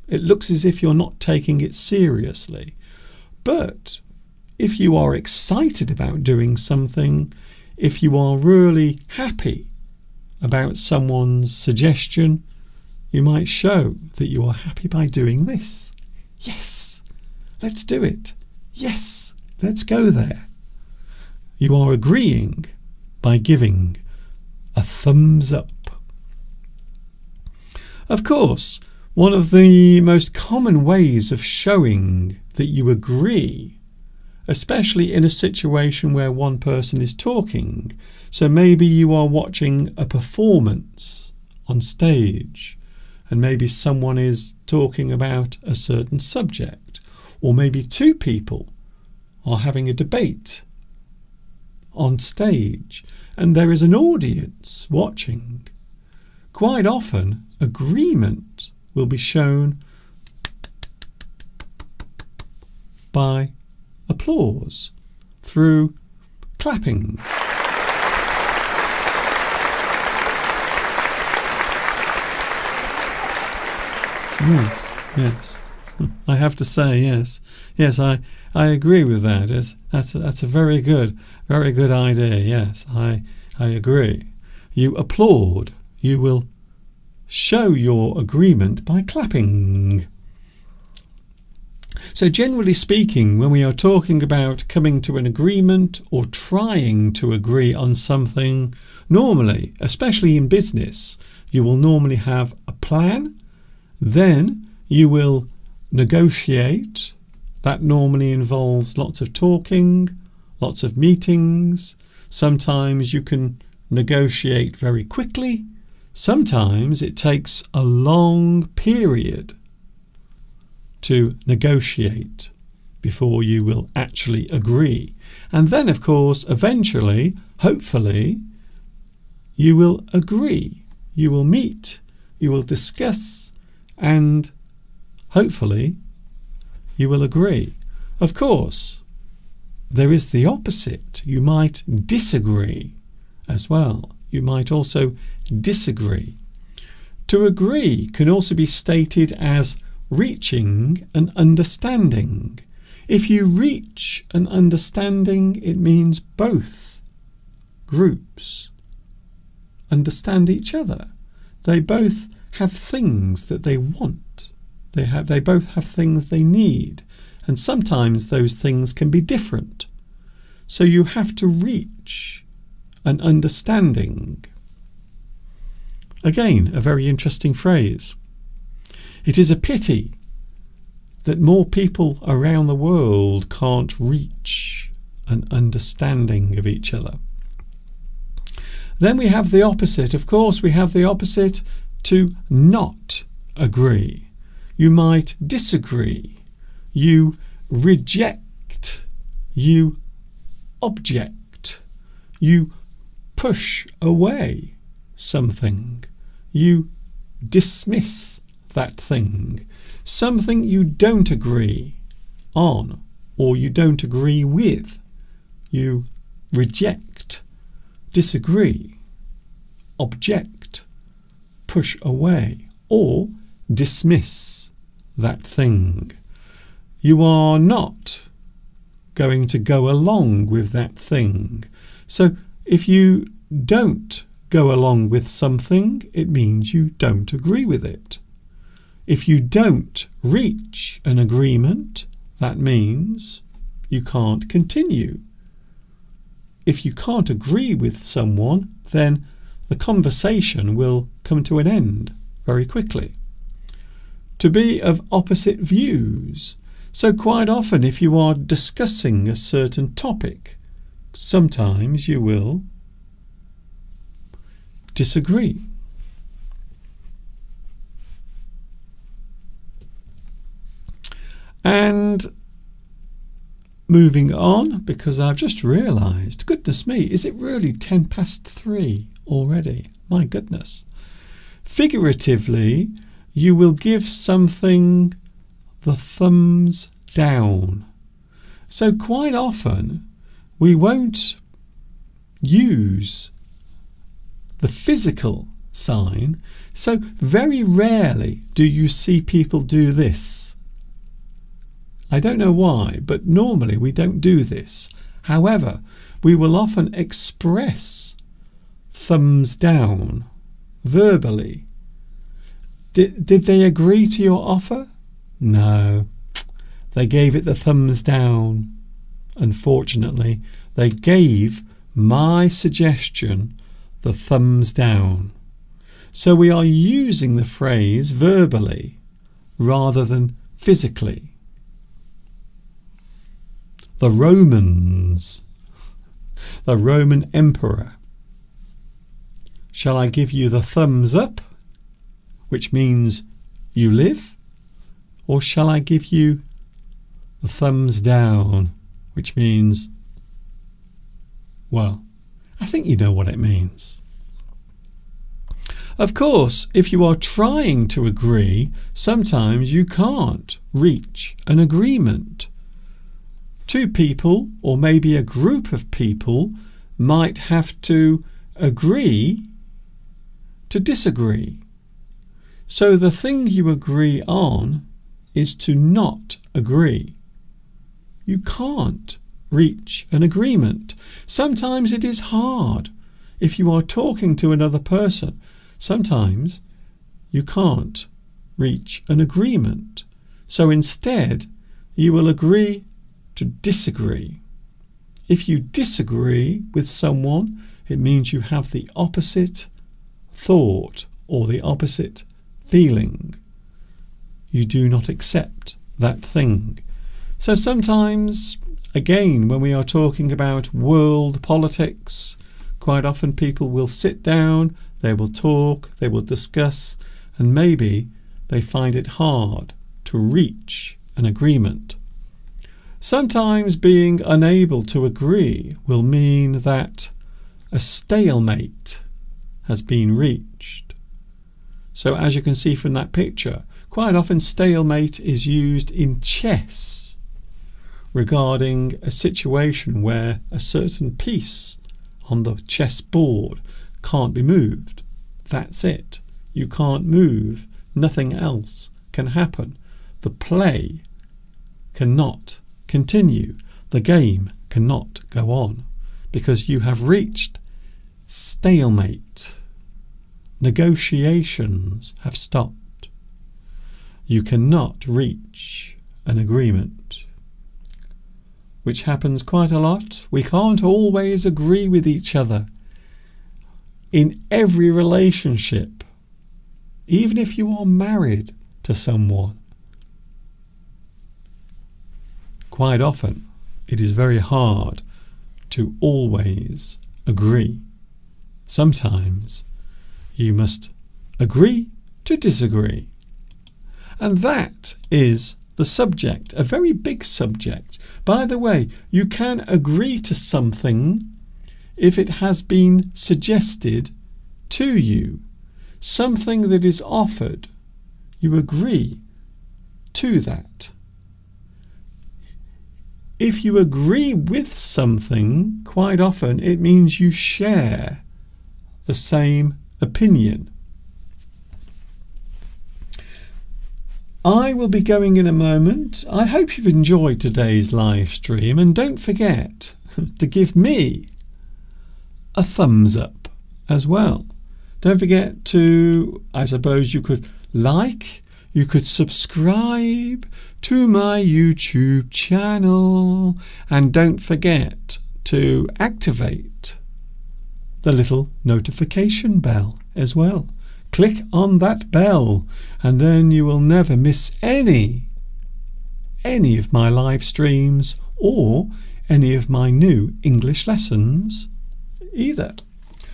S1: It looks as if you're not taking it seriously. But if you are excited about doing something, if you are really happy about someone's suggestion, you might show that you are happy by doing this. Yes, let's do it. Yes, let's go there. You are agreeing by giving a thumbs up. Of course, one of the most common ways of showing that you agree, especially in a situation where one person is talking, so maybe you are watching a performance on stage and maybe someone is talking about a certain subject, or maybe two people are having a debate on stage and there is an audience watching. Quite often, agreement will be shown by applause, through clapping. Yes. I have to say, yes. Yes, I agree with that. That's a very good idea. Yes, I agree. You applaud. You will show your agreement by clapping. So generally speaking, when we are talking about coming to an agreement or trying to agree on something, normally, especially in business, you will normally have a plan, then you will negotiate. That normally involves lots of talking, lots of meetings. Sometimes you can negotiate very quickly. Sometimes it takes a long period to negotiate before you will actually agree. And then, of course, eventually, hopefully, you will agree. You will meet, you will discuss, and hopefully you will agree. Of course, there is the opposite. You might disagree as well. You might also disagree. To agree can also be stated as reaching an understanding. If you reach an understanding, it means both groups understand each other. They both have things that they want. They both have things they need. And sometimes those things can be different. So you have to reach an understanding. Again, a very interesting phrase. It is a pity that more people around the world can't reach an understanding of each other. Then we have the opposite. Of course, we have the opposite to not agree. You might disagree. You reject. You object. You push away something. You dismiss that thing. Something you don't agree on or you don't agree with. You reject, disagree, object, push away or dismiss that thing. You are not going to go along with that thing. So if you don't go along with something, it means you don't agree with it. If you don't reach an agreement, that means you can't continue. If you can't agree with someone, then the conversation will come to an end very quickly. To be of opposite views. So quite often if you are discussing a certain topic, sometimes you will disagree. And moving on, because I've just realised, goodness me, is it really 3 already? My goodness. Figuratively, you will give something the thumbs down. So quite often we won't use the physical sign. So very rarely do you see people do this. I don't know why, but normally we don't do this. However, we will often express thumbs down verbally. Did they agree to your offer? No. They gave it the thumbs down. Unfortunately, they gave my suggestion the thumbs down. So we are using the phrase verbally rather than physically. The Romans, the Roman emperor. Shall I give you the thumbs up, which means you live? Or shall I give you the thumbs down, which means, well, I think you know what it means. Of course, if you are trying to agree, sometimes you can't reach an agreement. Two people, or maybe a group of people, might have to agree to disagree. So the thing you agree on is to not agree. You can't reach an agreement. Sometimes it is hard. If you are talking to another person, sometimes you can't reach an agreement. So instead, you will agree to disagree. If you disagree with someone, it means you have the opposite thought or the opposite feeling. You do not accept that thing. So sometimes, again, when we are talking about world politics, quite often people will sit down, they will talk, they will discuss, and maybe they find it hard to reach an agreement. Sometimes being unable to agree will mean that a stalemate has been reached. So as you can see from that picture, quite often stalemate is used in chess, regarding a situation where a certain piece on the chessboard can't be moved. That's it. You can't move. Nothing else can happen. The play cannot continue. The game cannot go on because you have reached stalemate. Negotiations have stopped. You cannot reach an agreement, which happens quite a lot. We can't always agree with each other in every relationship, even if you are married to someone. Quite often, it is very hard to always agree. Sometimes you must agree to disagree. And that is the subject, a very big subject. By the way, you can agree to something if it has been suggested to you. Something that is offered, you agree to that. If you agree with something, quite often it means you share the same opinion. I will be going in a moment. I hope you've enjoyed today's live stream, and don't forget to give me a thumbs up as well. Don't forget to, I suppose you could like, you could subscribe to my YouTube channel, and don't forget to activate the little notification bell as well. Click on that bell and then you will never miss any of my live streams or any of my new English lessons either.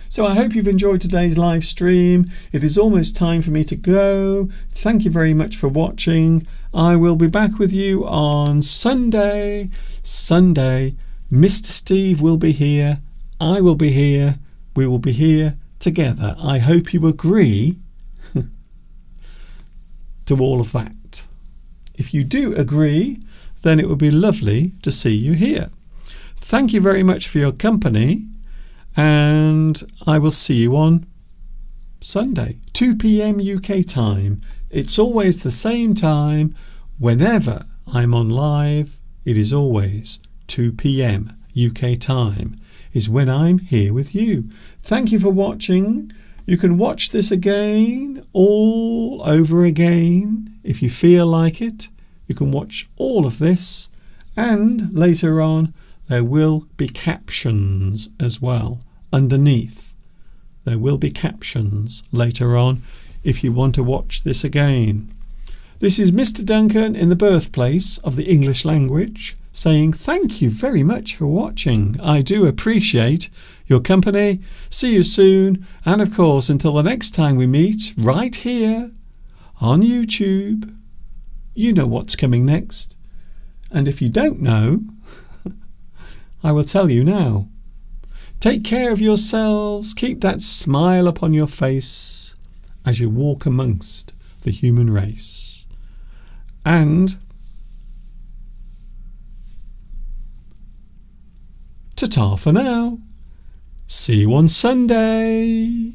S1: So I hope you've enjoyed today's live stream. It is almost time for me to go. Thank you very much for watching. I will be back with you on Sunday. Mr. Steve will be here. I will be here. We will be here together. I hope you agree to all of that. If you do agree, then it would be lovely to see you here. Thank you very much for your company, and I will see you on Sunday, 2 p.m. UK time. It's always the same time. Whenever I'm on live, it is always 2 p.m. UK time is when I'm here with you. Thank you for watching. You can watch this again, all over again, if you feel like it. You can watch all of this, and later on there will be captions as well underneath. There will be captions later on if you want to watch this again. This is Mr. Duncan in the birthplace of the English language, saying thank you very much for watching. I do appreciate your company. See you soon. And of course, until the next time we meet right here on YouTube, you know what's coming next. And if you don't know, I will tell you now. Take care of yourselves. Keep that smile upon your face as you walk amongst the human race. And ta-ta for now. See you on Sunday.